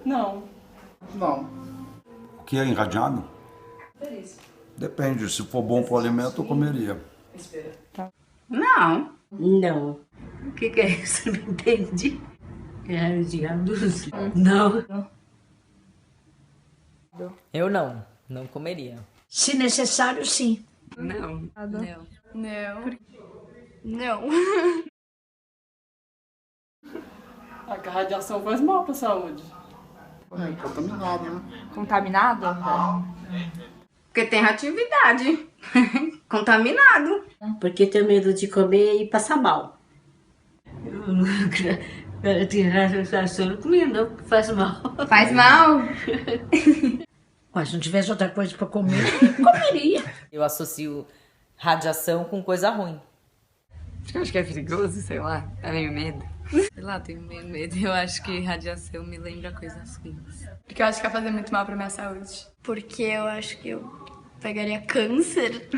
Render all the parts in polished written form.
Não. Não. O que é irradiado? Depende, se for bom para o alimento, eu comeria. Não. Não. O que é isso? Não entendi. Irradiados? Não. Eu não comeria. Se necessário, sim. Não. Não. Não. Não. A radiação faz mal pra saúde. É contaminado, né? Contaminado? Porque tem radioatividade. Contaminado. Porque tenho medo de comer e passar mal. Eu tenho radiação, não comia não, porque faz mal. Faz mal? Mas se não tivesse outra coisa pra comer, comeria. Eu associo radiação com coisa ruim. Eu acho que é perigoso, sei lá. É meio medo. Sei lá, tenho meio medo. Eu acho que radiação me lembra coisas ruins. Porque eu acho que vai fazer muito mal pra minha saúde. Porque eu acho que eu pegaria câncer.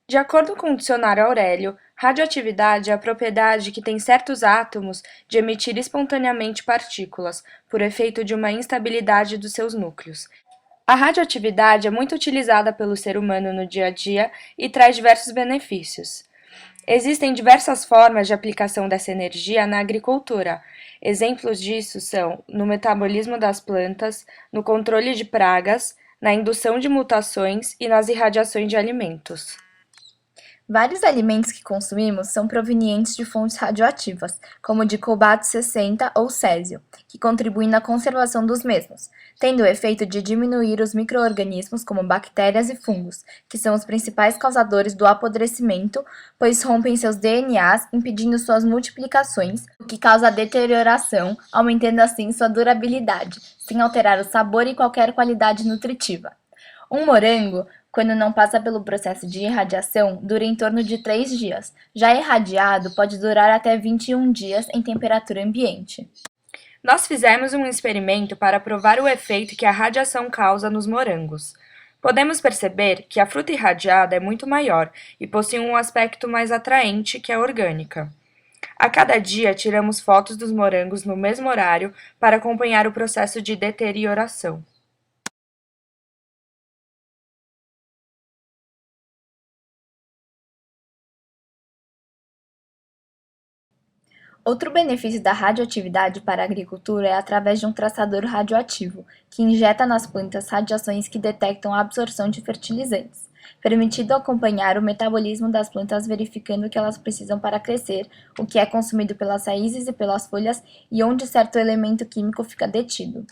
De acordo com o dicionário Aurélio, radioatividade é a propriedade que tem certos átomos de emitir espontaneamente partículas, por efeito de uma instabilidade dos seus núcleos. A radioatividade é muito utilizada pelo ser humano no dia a dia e traz diversos benefícios. Existem diversas formas de aplicação dessa energia na agricultura. Exemplos disso são no metabolismo das plantas, no controle de pragas, na indução de mutações e nas irradiações de alimentos. Vários alimentos que consumimos são provenientes de fontes radioativas, como de cobalto 60 ou césio, que contribuem na conservação dos mesmos, tendo o efeito de diminuir os micro-organismos como bactérias e fungos, que são os principais causadores do apodrecimento, pois rompem seus DNAs, impedindo suas multiplicações, o que causa a deterioração, aumentando assim sua durabilidade, sem alterar o sabor e qualquer qualidade nutritiva. Um morango, quando não passa pelo processo de irradiação, dura em torno de 3 dias. Já irradiado, pode durar até 21 dias em temperatura ambiente. Nós fizemos um experimento para provar o efeito que a radiação causa nos morangos. Podemos perceber que a fruta irradiada é muito maior e possui um aspecto mais atraente que a orgânica. A cada dia tiramos fotos dos morangos no mesmo horário para acompanhar o processo de deterioração. Outro benefício da radioatividade para a agricultura é através de um traçador radioativo, que injeta nas plantas radiações que detectam a absorção de fertilizantes, permitindo acompanhar o metabolismo das plantas verificando o que elas precisam para crescer, o que é consumido pelas raízes e pelas folhas e onde certo elemento químico fica detido.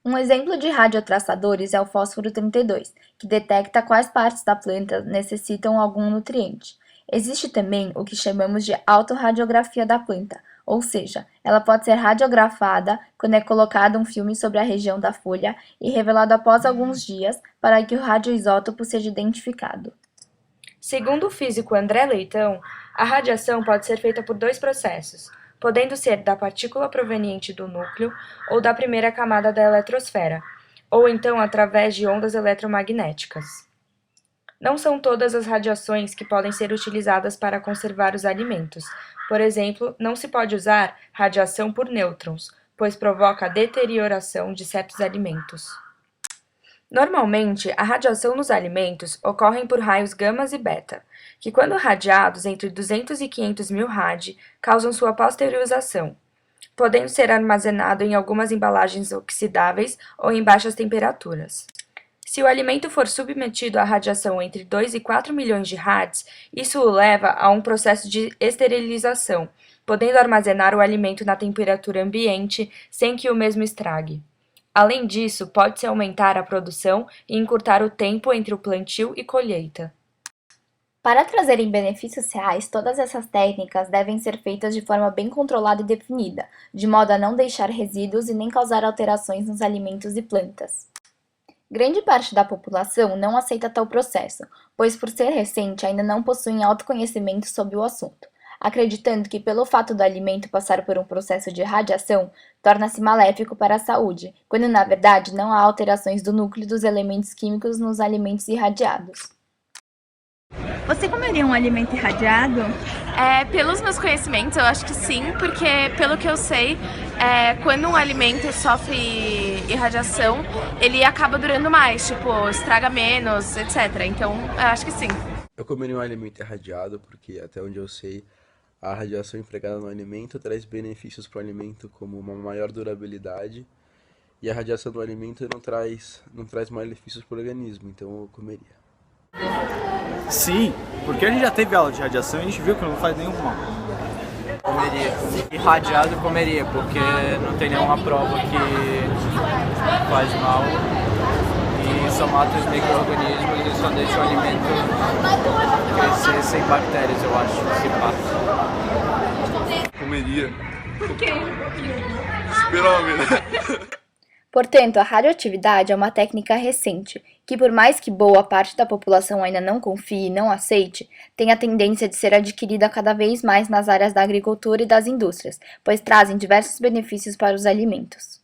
Um exemplo de radiotraçadores é o fósforo 32, que detecta quais partes da planta necessitam algum nutriente. Existe também o que chamamos de autorradiografia da planta, ou seja, ela pode ser radiografada quando é colocado um filme sobre a região da folha e revelado após alguns dias para que o radioisótopo seja identificado. Segundo o físico André Leitão, a radiação pode ser feita por 2 processos, podendo ser da partícula proveniente do núcleo ou da primeira camada da eletrosfera, ou então através de ondas eletromagnéticas. Não são todas as radiações que podem ser utilizadas para conservar os alimentos. Por exemplo, não se pode usar radiação por nêutrons, pois provoca a deterioração de certos alimentos. Normalmente, a radiação nos alimentos ocorre por raios gamas e beta, que quando radiados entre 200 e 500 mil rad, causam sua pasteurização, podendo ser armazenado em algumas embalagens oxidáveis ou em baixas temperaturas. Se o alimento for submetido à radiação entre 2 e 4 milhões de rads, isso o leva a um processo de esterilização, podendo armazenar o alimento na temperatura ambiente sem que o mesmo estrague. Além disso, pode-se aumentar a produção e encurtar o tempo entre o plantio e colheita. Para trazerem benefícios reais, todas essas técnicas devem ser feitas de forma bem controlada e definida, de modo a não deixar resíduos e nem causar alterações nos alimentos e plantas. Grande parte da população não aceita tal processo, pois por ser recente ainda não possuem autoconhecimento sobre o assunto, acreditando que pelo fato do alimento passar por um processo de radiação, torna-se maléfico para a saúde, quando na verdade não há alterações do núcleo dos elementos químicos nos alimentos irradiados. Você comeria um alimento irradiado? Pelos meus conhecimentos, eu acho que sim, porque pelo que eu sei, quando um alimento sofre irradiação, ele acaba durando mais, tipo, estraga menos, etc. Então, eu acho que sim. Eu comeria um alimento irradiado porque, até onde eu sei, a radiação empregada no alimento traz benefícios para o alimento como uma maior durabilidade e a radiação do alimento não traz malefícios para o organismo, então eu comeria. Sim, porque a gente já teve aula de radiação e a gente viu que não faz nenhum mal. Comeria. Irradiado comeria, porque não tem nenhuma prova que faz mal e só mata os micro-organismos e só deixa o alimento crescer sem bactérias, eu acho, se passa. Comeria. Por quê? Super-homem, né? Portanto, a radioatividade é uma técnica recente, que por mais que boa parte da população ainda não confie e não aceite, tem a tendência de ser adquirida cada vez mais nas áreas da agricultura e das indústrias, pois trazem diversos benefícios para os alimentos.